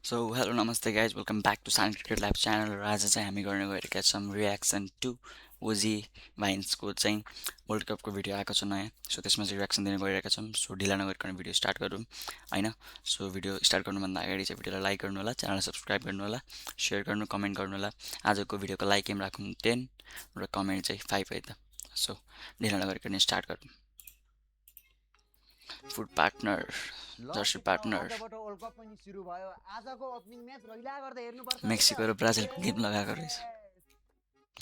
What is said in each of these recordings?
So hello नमस्ते guys welcome back to science cricket lab channel र आज चाहिँ हामी गर्ने गएका छौँ रियाक्सन टु ओजी भाइन्सको चाहिँ वर्ल्ड कपको भिडियो आएको छ नयाँ। सो त्यसमा चाहिँ रियाक्सन दिने गइरहेका छौँ। सो ढिला नगरिकन भिडियो स्टार्ट गरौँ होइन। सो भिडियो स्टार्ट गर्नुभन्दा अगाडि चाहिँ भिडियोलाई लाइक गर्नु होला, च्यानललाई सब्सक्राइब गर्नु होला, सेयर गर्नु, कमेन्ट गर्नु होला। आजको भिडियोको लाइक एम राखौँ 10 र कमेन्ट चाहिँ 5 है त। सो ढिला नगरिकन स्टार्ट गरौँ। फुड पार्टनर ल जर्सी के त पार्टनर आजबाट वर्ल्ड कप पनि सुरु भयो। आजको ओपनिङ म्याच रैला गर्दै हेर्नुपर्छ है त। मेक्सिको र ब्राजिलको गेम लगाएको रहेछ।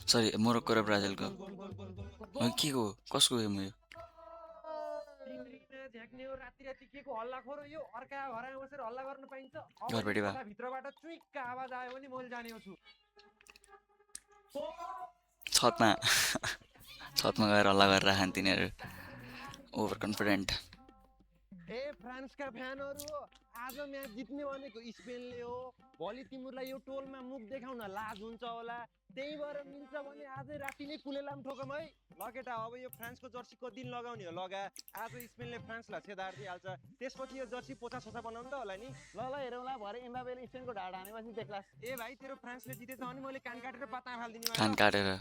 सरी मोरक्को र ब्राजिलको के हो कसको गेम हो यो? झ्याक्ने हो राति राति के को हल्ला खोरो यो अर्का घरमा बसेर हल्ला गर्न पाइन्छ? घरपट्टि बा भित्रबाट चुइक्क आवाज आयो भने मैले जानेको छु। छतमा छतमा गएर हल्ला गरेर खान तिनीहरू ओभर कन्फिडेन्ट। ए फ्रान्सका फ्यानहरू हो, आज म्याच जित्ने भनेको स्पेनले हो। भोलि तिमीहरूलाई यो टोलमा मुख देखाउन लाज हुन्छ होला, त्यही भएर मिल्छ भने आजै राति नै कुलेलाम ठोकम है। ल केटा, अब यो फ्रान्सको जर्सी कति दिन लगाउने हो लगा। आज स्पेनले फ्रान्सलाई छेदार दिइहाल्छ, त्यसपछि यो जर्सी पोछा सोछा बनाउनु त होला नि। ल हेरौँला, भरे एम्बापेले स्पेनको ढाड हानेपछि देख्लास्। ए भाइ तेरो फ्रान्सले जितेछ भने मैले कान काटेर पत्ता फालिदिने कान काटेर।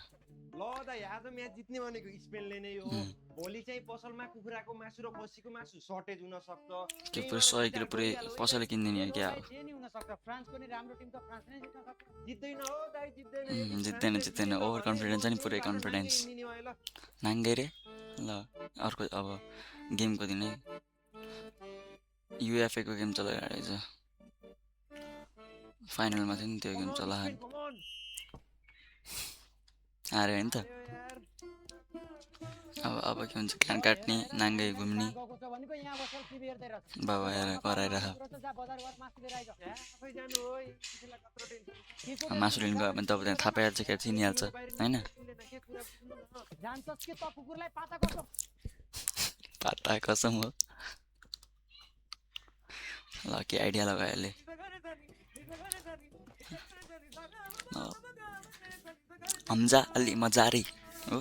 ल दाइ, आज म्याच जित्ने भनेको स्पेनले नै हो। भोलि चाहिँ पसलमा कुखुराको मासु र खसीको मासु सर्टेज हुन सक्छ। के पुरै 100 किलो पुरै पसलले किनिदिने हो क्या? जे नि हुन सक्छ। फ्रान्सको नि राम्रो टिम त फ्रान्स नै जित्न सक्छ। जित्दैन हो दाइ, जित्दैन ओभर कन्फिडेन्स छ नि, पुरै कन्फिडेन्स नाङ्गे रे। ल अर्को अब गेमको दिन है। युएफए को गेम चलाइरहेको रहेछ, फाइनलमा थियो नि त्यो गेम चलायो हार्यो नि त। अब के हुन्छ, कान काट्ने नाङ्गे घुम्ने बाबा हेर कराइरह। मासु लिनु गयो भने त अब त्यहाँ थाहा पाइहाल्छ, क्या चिनिहाल्छ होइन। पाता कसम हो। ल के आइडिया लगायो यसले। हम्जा अलि मजारी हो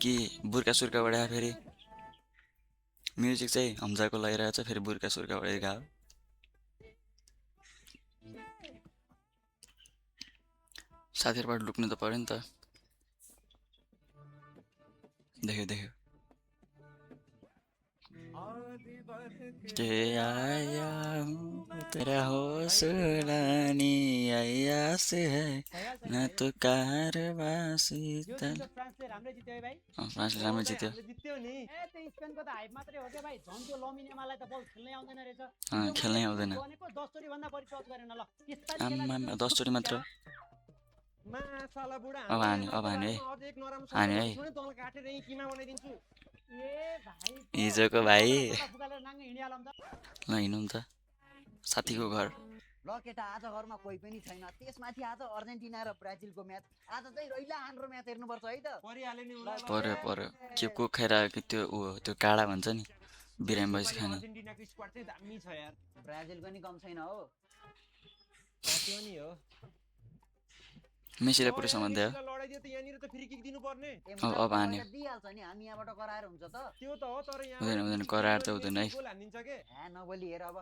कि बुर्का सुर्काबाट फेरि म्युजिक चाहिँ हम्जाको लगाइरहेको छ, फेरि बुर्का सुर्काबाट गयो। साथीहरूबाट लुक्नु त पऱ्यो नि त। देख्यो के आया हूँ तेरा होश उड़ाने आया से है न तो कारवासी तल। फ्रान्सले राम्रै जित्यो। खेल्नै आउँदैन। 10 चोटि मात्र। अब हान्यो है हिजोको भाइ। ल हिँडौँ त साथीको घर। ल केटा, आज घरमा कोही पनि छैन, त्यसमाथि आज अर्जेन्टिना र ब्राजिलको म्याच। आज चाहिँ रैला हाम्रो म्याच हेर्नुपर्छ है त। पर्यो के को खाएर त्यो त्यो काडा भन्छ नि, बिरामी भएपछि खाने। ब्राजिलको नि कम छैन हो। मेसीलाई पुरै सामान दियो। अब हान्यो। हुँदैन कराएर त हुँदैन है। नबोली हेर अब।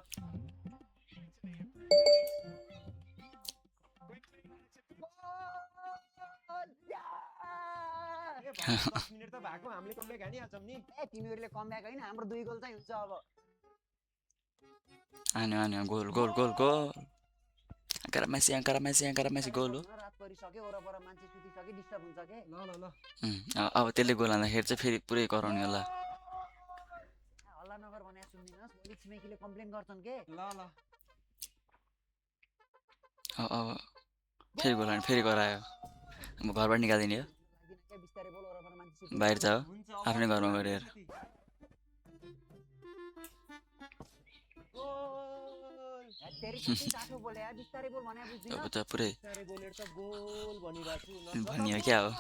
तिमीहरूले कमब्याक होइन, हाम्रो 2 गोल चाहिँ हुन्छ अब। हान्यो गोल Angkara Messi गोल हो। अब त्यसले गोल हान्दाखेरि चाहिँ फेरि पुरै कराउने होला। अब फेरि गोल हान्यो, फेरि करायो। अब घरबाट निकालिदिने हो, बाहिर जाऊ आफ्नै घरमा गरेर। अब त पुरै भनियो क्या हो।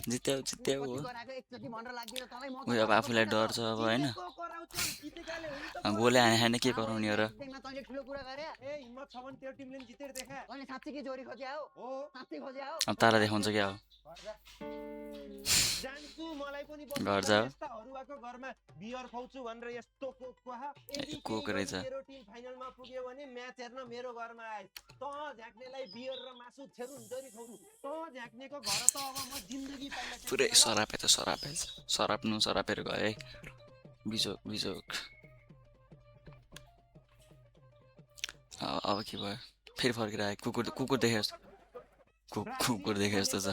जित्यो हो। अब आफूलाई डर छ अब होइन, गोले हाने के कराउने हो र। अब तारा देखाउँछ क्या हो। मलाई पनि घर जाऊ। यस्ता हरुवाको घरमा बियर खुवाउँछु भनेर यस्तो कोक रहेछ। मेरो टिम फाइनलमा पुग्यो भने म्याच हेर्न मेरो घरमा आए त झ्याक्नेलाई बियर र मासु छेरुन जरी खुवाउनु त झ्याक्नेको घर त अब म जिन्दगी पाइला पुरै सरापे त सरापे सराप्नु सरापेर गयो है बिजोक बिजोक अब के भयो फेरि फर्केर आयो कुकुर कुकुर देखे जस्तो कुकुर देखे जस्तो छ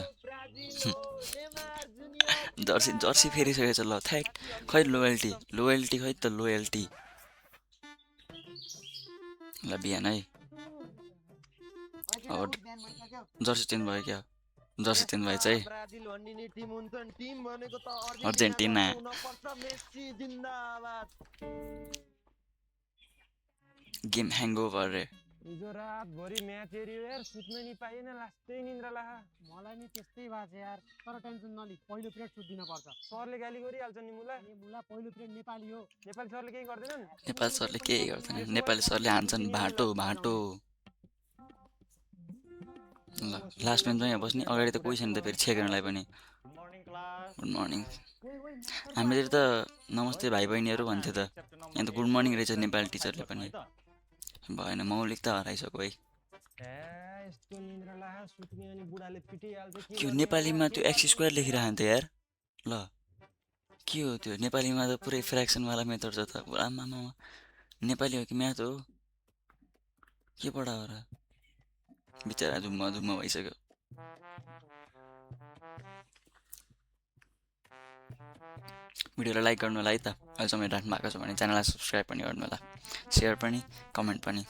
जर्सी जर्सी फेरिसकेको छ ल थ्याक खै लोयल्टी लोयल्टी खै त लोयल्टी ल बिहान है अब जर्सी चेन्ज भयो क्या जर्सी चेन्ज भएछ है ब्राजिल भन्ने टिम हुन्छन् टिम भनेको त अर्जेन्टिना। हुनपर्छ मेस्सी जिन्दाबाद गेम ह्याङओभर रे हिजो रातभरि म्याच हेऱ्यो यार सुत्न नि पाइएन लास्टै निन्द्रा लाहा मलाई नि त्यस्तै भएको छ यार तर टेन्सन नलि पहिलो पिरियड सुत्दिन पर्छ सरले गाली गरिहाल्छ नि मुला ए मुला पहिलो पिरियड नेपाली हो नेपाली सरले केही गर्दैनन् नेपाली सरले केही गर्दैन नेपाली सरले हान्छन् भाटो भाटो ल लास्ट बेन्चमा यहाँ बस्ने अगाडि त कोही छैन त फेरि चेक गर्नलाई पनि गुड मर्निङ हामीले त नमस्ते भाइ बहिनीहरू भन्थ्यो त यहाँ त गुड मर्निङ रहेछ नेपाली टिचरले पनि भएन मौलिक त हराइसक्यो है यस्तो निन्द्रा लाहा सुत्ने अनि बुढाले पिटिहाल्छ के हो नेपालीमा त्यो एक्स स्क्वायर लेखिरहन्थ्यो यार ल के हो त्यो नेपालीमा त पुरै फ्रेक्सनवाला मेथड छ त आमामा नेपाली हो कि म्याथ हो के पढा हो र बिचरा झुम्म झुम्म भइसक्यो भिडियोलाई लाइक गर्नु होला है त अहिलेसम्म राख्नु भएको छ भने च्यानललाई सब्सक्राइब पनि गर्नु होला सेयर पनि कमेन्ट पनि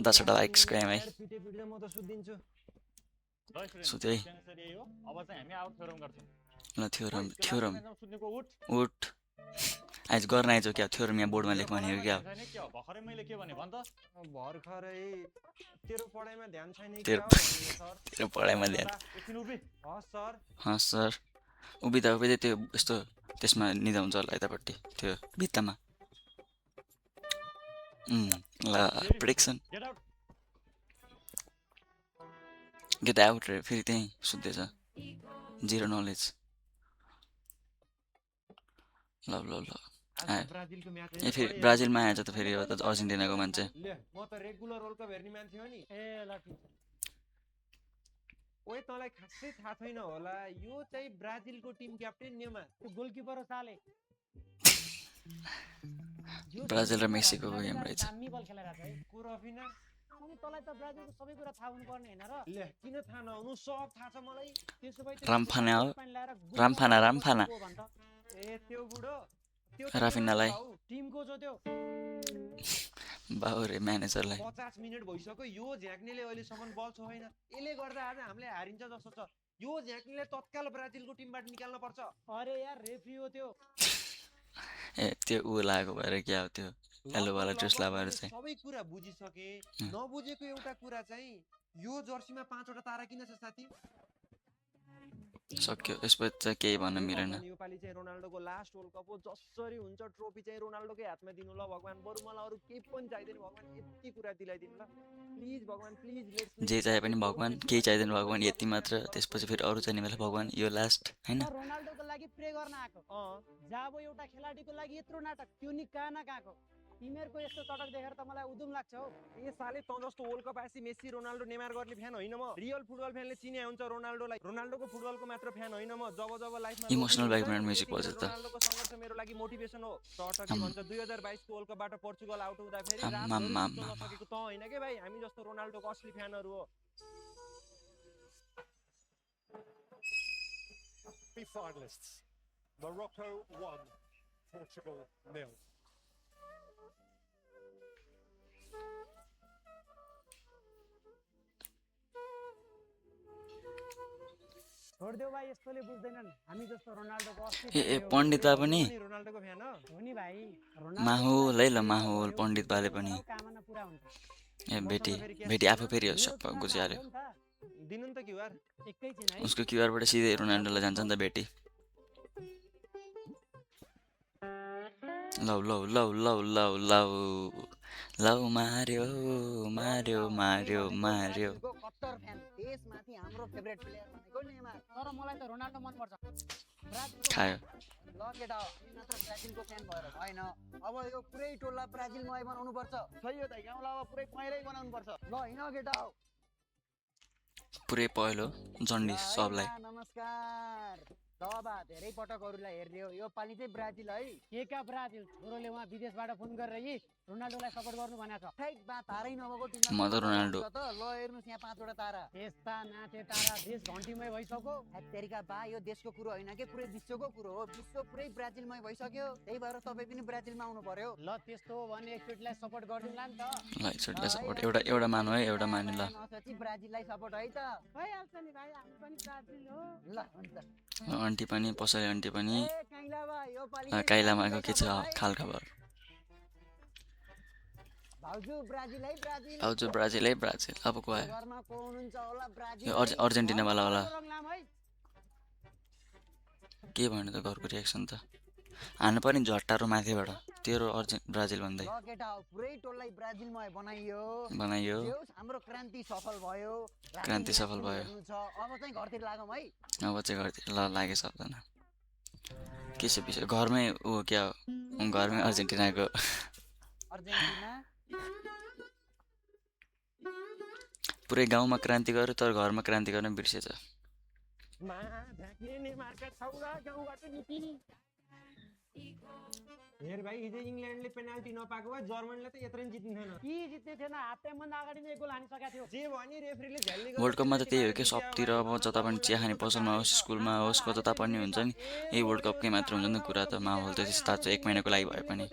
10वटा लाइक स्क्राइब है पिटे पिट्दै म त सुत्दिन्छु सुत्यो है अब चाहिँ हामी आउट थ्योरम गर्छौँ ल थ्योरम थ्योरम सुत्नेको उठ उठ आज गर्न आइज क्या थ्योरम यहाँ बोर्डमा लेख भनेको क्या भर्खरै मैले के भने भन त भर्खरै तेरो पढाइमा ध्यान छैन तेरो तेरो पढाइमा ध्यान एकछिन उभि हस् सर सर उभिँदा उभिँदै त्यो यस्तो त्यसमा निदा हुन्छ होला यतापट्टि त्यो भित्तामा ल prediction get out get out रे फेरि त्यहीँ सुत्दैछ जिरो नलेज ल ल ल ब्राजिलको म्याच ए फेरि ब्राजिलमा आएछ त फेरि हो त अर्जेन्टिनाको मान्छे ले म त रेगुलर वर्ल्ड कप हेर्ने मान्छे हो नि ए ल ठिक छ ओए तँलाई खासै थाहा छैन होला यो चाहिँ ब्राजिलको टिम क्याप्टेन नेमा त्यो गोलकिपर हो साले ब्राजिल र मेक्सिको गेम रहेछ दामी बल खेलाइरहेको छ है को रफिना अनि तँलाई त ब्राजिलको सबै कुरा थाहा हुनुपर्ने हैन र ले किन थाहा नहुनु सब थाहा छ मलाई त्यसो भए रामफाना हो पानी ल्याएर रामफाना रामफाना को भन्छ ए त्यो बुढो त्यो राफिनालाई टिमको जो त्यो बाउ रे म्यानेजरलाई 50 मिनेट भइसक्यो यो झ्याक्नेले अहिलेसम्म बल छोएन यसले गर्दा आज हामीले हारिन्छ जस्तो छ यो झ्याक्नेले तत्काल ब्राजिलको टिमबाट निकाल्न पर्छ अरे यार रेफ्री हो त्यो ए त्यो ऊ लागेको भएर क्या हो त्यो येल्लोवाला ड्रेस लगाएर चाहिँ सबै कुरा बुझिसके नबुझेको एउटा कुरा चाहिँ यो जर्सीमा 5वटा तारा किन छ साथी सक्यो यसपछि चाहिँ केही भन्न मिलेन योपालि चाहिँ रोनाल्डोको लास्ट वर्ल्ड कप हो जसरी हुन्छ ट्रोफी चाहिँ रोनाल्डोकै हातमा दिनु ल भगवान बरु मलाई अरू केही पनि चाहिदैन भगवान यति कुरा दिलाइदिनु ल प्लिज भगवान प्लिज जे चाहे पनि भगवान केही चाहिँदैन भगवान यति मात्र त्यसपछि फेरि अरू चाहिने बेला भगवान यो लास्ट होइन रोनाल्डोको लागि प्रे गर्न आएको जाबो एउटा खेलाडीको लागि यत्रो नाटक त्यो नि कहाँ न कहाँको तिमीहरूको यस्तो चटक देखेर त मलाई उदुम लाग्छ हौ ए साले तँ जस्तो वर्ल्ड कप आएपछि मेस्सी रोनाल्डो नेमार गर्ने फ्यान होइन म रियल फुटबल फ्यानले चिने हुन्छ रोनाल्डोलाई रोनाल्डोको फुटबलको मात्र फ्यान होइन म जब जब लाइफमा इमोसनल ब्याकग्राउन्ड म्युजिक बज्छ त रोनाल्डोको सङ्घर्ष मेरो लागि मोटिभेसन हो टटकी भन्छ 2022 को वर्ल्ड कपबाट पोर्चुगल आउट हुँदा फेरि नसकेको त होइन के भाइ हामी जस्तो रोनाल्डोको असली फ्यानहरू हो Finalists Morocco 1 Portugal 0 छोड्देऊ भाइ यस्तोले बुझ्दैनन् हामी जस्तो रोनाल्डोको असली ए पण्डित बा पनि रोनाल्डोको फ्यान हो हो नि भाइ माहौल है ल माहौल पण्डित बाले पनि कामना पुरा हुन्छ ए भेटी भेटी आफू फेरि सबै गुजिहाल्यो दिनु नि त क्युआर एकैछिन है उसको क्युआरबाट सिधै रोनाल्डोलाई जान्छ नि त भेटी लौ लौ लौ लौ लौ लौ लौ मार्यो मार्यो मार्यो मार्यो कट्टर फ्यान त्यसमाथि हाम्रो फेभरेट प्लेयर भनेको नेमार तर मलाई त रोनाल्डो मन पर्छ ब्राजिलको खायो ल केटा हामी मात्र ब्राजिलको फ्यान भएर भएन अब यो पुरै टोललाई ब्राजिलमय बनाउनु पर्छ सही हो दाइ गाउँलाई अब पुरै पहेँलै बनाउनु पर्छ ल हिँड केटा पुरै पहिलो जन्डिस सबलाई नमस्कार ल बा धेरै पटकहरूलाई हेर्ने हो यो पालि चाहिँ ब्राजिल है के का ब्राजिल छोरोले उहाँ विदेशबाट फोन गरेर यी रोनाल्डोलाई सपोर्ट गर्नु भनेको छ ठैट बा तारै नभएको तिमीलाई म त रोनाल्डो। त ल हेर्नुहोस् यहाँ 5वटा तारा त्यस्ता नाचे तारा देश घन्टीमय भइसक्यो हेत्तेरिका बा यो देशको कुरो होइन कि पुरै विश्वको कुरो हो विश्व पुरै ब्राजिलमय भइसक्यो त्यही भएर तपाईँ पनि ब्राजिलमा आउनु पर्यो ल त्यस्तो हो भने एकचोटिलाई सपोर्ट गरिदिउँला नि त ल एकचोटिलाई सपोर्ट एउटा मानु है एउटा माने ल नसोची ब्राजिललाई सपोर्ट है त भइहाल्छ नि भाइ हामी पनि ब्राजिल हो ल हुन्छ आन्टी पनि पसले आन्टी पनि ए काइला बा यो पालि काइलामाको के छ खाल खबर भाउजू ब्राजिल है ब्राजिल आउँछु ब्राजिल है ब्राजिल अब को आयो घरमा को हुनुहुन्छ होला ब्राजिल यो अर्जेन्टिनावाला होला रङ लाम है के भन्यो त घरको रियाक्सन त हान्नु पनि झट्टारो माथिबाट तेरो ब्राजिल भन्दै ल केटा हो पुरै टोललाई ब्राजिलमय बनाइयो बनाइयो हाम्रो क्रान्ति सफल भयो क्रान्ति सफल भयो। हेर्नु छ अब चाहिँ घरतिर लागौँ है अब चाहिँ गर्थेँ ल लागे सबजना के छ विषय घरमै ऊ क्या हो घरमै अर्जेन्टिनाको अर्जेन्टिना पुरै गाउँमा क्रान्ति गर्यो तर घरमा क्रान्ति गर्न बिर्सेछ मा झाँक्ने नेमारका छौरा गाउँबाट निकी हेर भाइ हिजो इङ्ल्यान्डले पेनाल्टी नपाएको भए जर्मनीले त यत्रै पनि जित्ने थिएन कि जित्ने थिएन हाफ टाइमभन्दा अगाडि नै एक गोल हानिसकेको थियो जे भने रेफ्रीले झ्याल्ने वर्ल्ड कपमा त त्यही हो कि सबतिर अब जता पनि चिया खाने पसलमा होस् स्कुलमा होस् जता पनि हुन्छ नि यही वर्ल्ड कपकै मात्र हुन्छ नि कुरा त माहौल त त्यस्तो त 1 महिनाको लागि भए पनि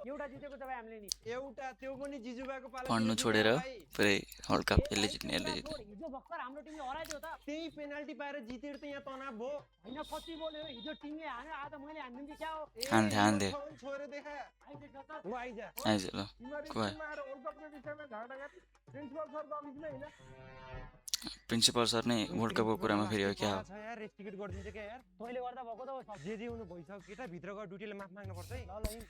एउटा जितेको त भाइ हामीले नि एउटा त्यो पनि जिजुबाको पालो पढ्नु छोडेर पुरै वर्ल्ड कप यसले जित्ने हिजो भर्खर हाम्रो टिमले हराइदियो त त्यही पेनाल्टी पाएर जितेर त यहाँ तनाव भयो होइन कति बोल्यो हिजो टिमले हान्यो आज मैले हान्दिनु क्या हो हान्दे छोरे देखा आइदिएछ त ल आइजा आइज ल को आयो प्रिन्सिपल सर नै वर्ल्ड कपको कुरामा फेरि हो क्या हो छ यार रेस्टिकेट गरिदिन्छ क्या यार तैँले गर्दा भएको त हो सब। जे हुनु भइसक्यो केटा भित्र गएर ड्युटीले माफ माग्नु पर्छ है ल ल हिँड।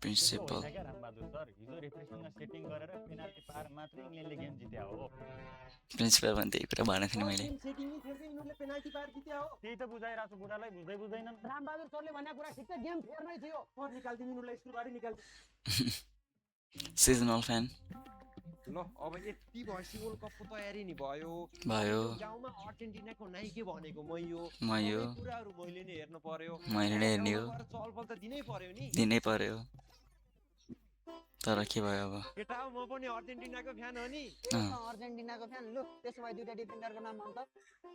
प्रिन्सिपल क्या रामबहादुर सर हिजो रेफ्रीसँग सेटिङ गरेर पेनाल्टी पाएर मात्रै इङ्ल्यान्डले गेम जित्या हो प्रिन्सिपल भने त्यही कुरा भनेको थिएँ मैले सेटिङै थियो कि यिनीहरूले पेनाल्टी पाएर जित्या हो त्यही त बुझाइरहेको छु बुढालाई बुझ्दै बुझ्दैनन् रामबहादुर सरले भनेको कुरा ठिक छ गेम फेयर नै थियो पर निकाल्दिनु यिनीहरूलाई स्कुलबाटै निकाल्दिनु सिजनल फ्यान ल अब यति भएपछि वर्ल्ड कपको तयारी नि भयो भयो गाउँमा अर्जेन्टिनाको नाइके भनेको मै हो म यो सबै कुराहरू मैले नै हेर्नु पर्यो मैले नै हेर्ने हो गाउँमा गएर चलपल त दिनै पर्यो नि दिनै पर्यो तर के भयो अब केटा हो म पनि अर्जेन्टिनाको फ्यान हो नि अर्जेन्टिनाको फ्यान लु त्यसो भए दुईटा डिफेन्डरको नाम भन् त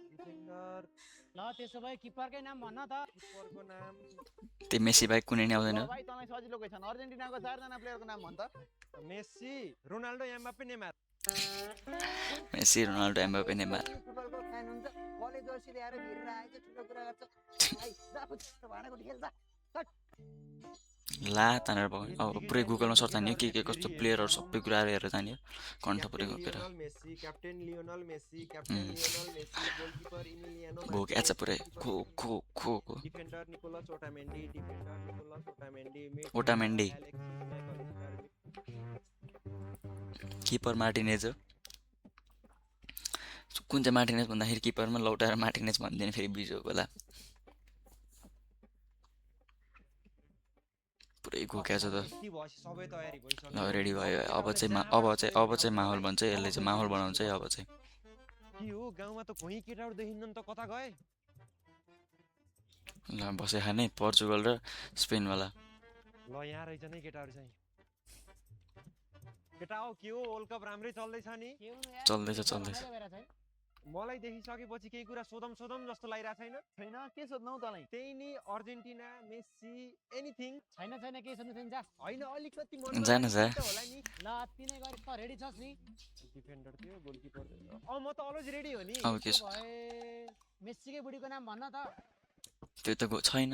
डिफेन्डर ल त्यसो भए किपरकै नाम भन्न त किपरको नाम त्यो मेसी बाहेक कुनै नै आउँदैन भाइ तँलाई सजिलो क्वेसन अर्जेन्टिनाको 4जना प्लेयरको नाम भन् त Messi Ronaldo Mbappe Neymar Messi Ronaldo Mbappe Neymar फुटबलको फ्यान हुन्छ कलेज जर्सी ल्याएर भिरेर आएछ ठुलो कुरा गर्छ भाइ जा फुट भाँडाको खेल जा ला तानेर भयो अब पुरै गुगलमा सर्च हान्यो के कस्तो प्लेयरहरू सबै कुराहरू हेरेर जान्यो कण्ठ पुरै घोकेर Lionel Messi captain Lionel Messi captain Lionel Messi goalkeeper Emiliano घोक्या छ पुरै खो खो खो खो defender Nicolas Otamendi defender Nicolas Otamendi Otamendi keeper Martinez हो कुन चाहिँ मार्टिनेज भन्दाखेरि किपरमा लौटाएर मार्टिनेज भनिदिने फेरि बिजोको होला पुरै घोक्या छ त यति भएपछि सबै तयारी भइसक्यो ल रेडी भयो अब चाहिँ माहौल भन्छ यसले चाहिँ माहौल बनाउँछ है अब चाहिँ के हो गाउँमा त कोही केटाहरू देखिन्न नि त कता गए ल बसे खाने पोर्चुगल र स्पेनवाला ल यहाँ रहेछ नि केटाहरू चाहिँ केटा हो के हो वर्ल्ड कप राम्रै चल्दैछ नि के हुनु यार चल्दैछ रमाइलो चल्दैछ भइरहेछ है। मलाई देखिसकेपछि केही कुरा सोधम जस्तो लागिरहेको छैन छैन के सोध्नौ तँलाई त्यही नि अर्जेन्टिना मेसी एनिथिङ छैन छैन केही सुन्नु छैन जा होइन अलिकति मन जानु जा। होला नि ल तिनै गरी त रेडी छस् नि डिफेन्डर थियो गोलकिपर म त अलवेज रेडी हो नि अब के त्यसो भए मेस्सीकै बुढीको नाम भन्न त त्यो त छैन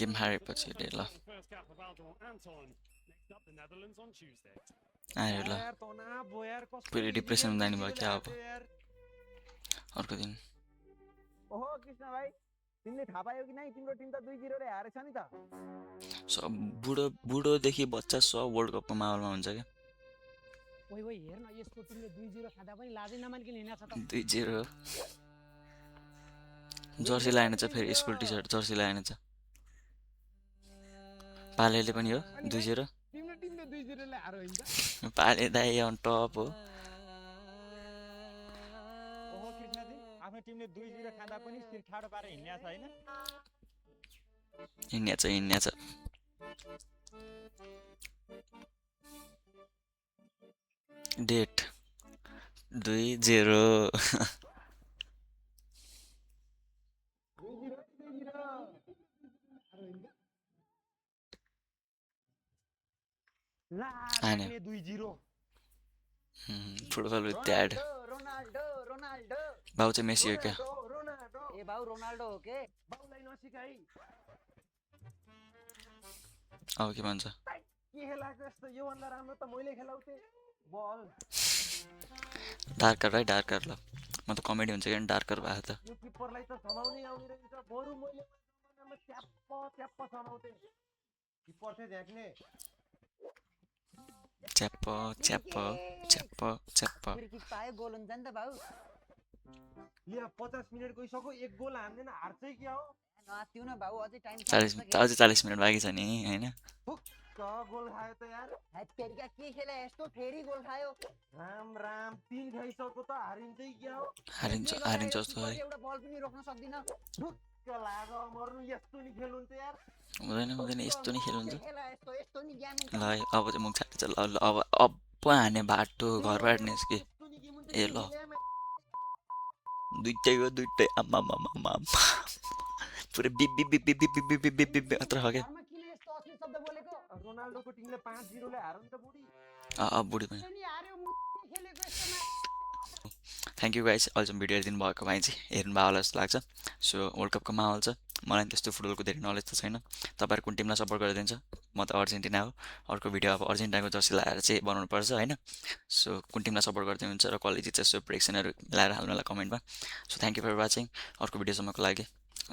गेम हारेपछि ल First cap of Aldor Anton. Next up, the Netherlands on Tuesday. आयो ल यार तनाव भयो यार कस्तो फेरि डिप्रेसनमा जाने भयो क्या अब यार अर्को दिन ओहो कृष्ण भाइ तिमीले थाहा पायौ कि नै तिम्रो टिम त 2-0 ले हारेछ नि त सब बुढोदेखि बच्चा सब वर्ल्ड कपको माहौलमा हुन्छ क्या ओइ ओइ हेर न यसको टिमले 2-0 खाँदा पनि लाजै नमानिकन हिँडेको छ त 2-0 जर्सी लगाएन छ फेरि स्कुल टी सर्ट जर्सी लगाएन छ पालेले पनि हो 2-0 टिमले 2-0 ले हारो होइन पाले दाइ अन टप हो ओहो कृष्णजी आफ्नो टिमले 2-0 खाँदा पनि शिर ठाडो पारेर हिँड्ने छ होइन हिँड्ने छ डेट 2-0 ला आने। 2-0 football with dad Ronaldo Ronaldo बाउ चाहिँ मेसी हो क्या रोनाल्डो ए भाउ रोनाल्डो हो के बाउलाई नसिकाई अब के भन्छ के खेलाएको यस्तो यो भन्दा राम्रो त मैले खेलाउँथे बल डार्कर है डार्कर ल म त कमेडी हुन्छ कि डार्कर भएको त यो किपरलाई त समाउनै आउने रहेछ बरु मैले च्याप्प समाउँथे किपर चाहिँ झ्याक्ने च्याप्प च्याप्प च्याप्प च्याप्प फ्री किक पायो गोल हुन्छ नि त भाउ लिया 50 मिनेट गइसक्यो एक गोल हान्दैन हार्छ क्या हो नआत्तिउ न भाउ अझै टाइम 40 अझै 40 मिनट बाँकी छ नि होइन क गोल खायो त यार हेत्तेरिका के खेले यस्तो फेरि गोल खायो राम 3 खाइसक्यो त हारिन्छै क्या हो हारिन्छ जस्तो है एउटा बल पनि रोक्न सक्दिन ढुक्क लाग मर्नु यस्तो नि खेल्नुहुन्छ यार हुँदैन यस्तो नि खेल हुन्छ खेला यस्तो नि ज्ञान हुन्छ ल है, अब चाहिँ मुख छाड्छ ल ल अब हाने बाटो घरबाट निस्के यस्तो नि गेम हुन्छ ए ल दुइटै हो दुइटै आम्मा पुरै beep beep beep beep beep beep beep beep beep मात्र हो क्या घरमा किन यस्तो अश्लील शब्द बोलेको रोनाल्डोको टिमले 5-0 ले हारो नि त बुढी बुढी पनि नि हार्यो मुखले खेलेको यस्तोमा थ्याङ्क यू गाइस अहिलेसम्म भिडियो हेरिदिनु भएको भाइ चाहिँ हेर्नु भयो होला जस्तो लाग्छ सो वर्ल्ड कपको माहौल छ मलाई पनि त्यस्तो फुटबलको धेरै नलेज त छैन तपाईँहरू कुन टिमलाई सपोर्ट गरिदिन्छ म त अर्जेन्टिना हो अर्को भिडियो अब अर्जेन्टिनाको जर्सी लगाएर चाहिँ बनाउनु पर्छ होइन सो कुन टिमलाई सपोर्ट गर्दै हुन्छ र कसले जित्छ सो प्रेडिक्सनहरू मिलाएर हाल्नु होला कमेन्टमा so thank you for watching अर्को भिडियोसम्मको लागि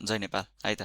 जय नेपाल है त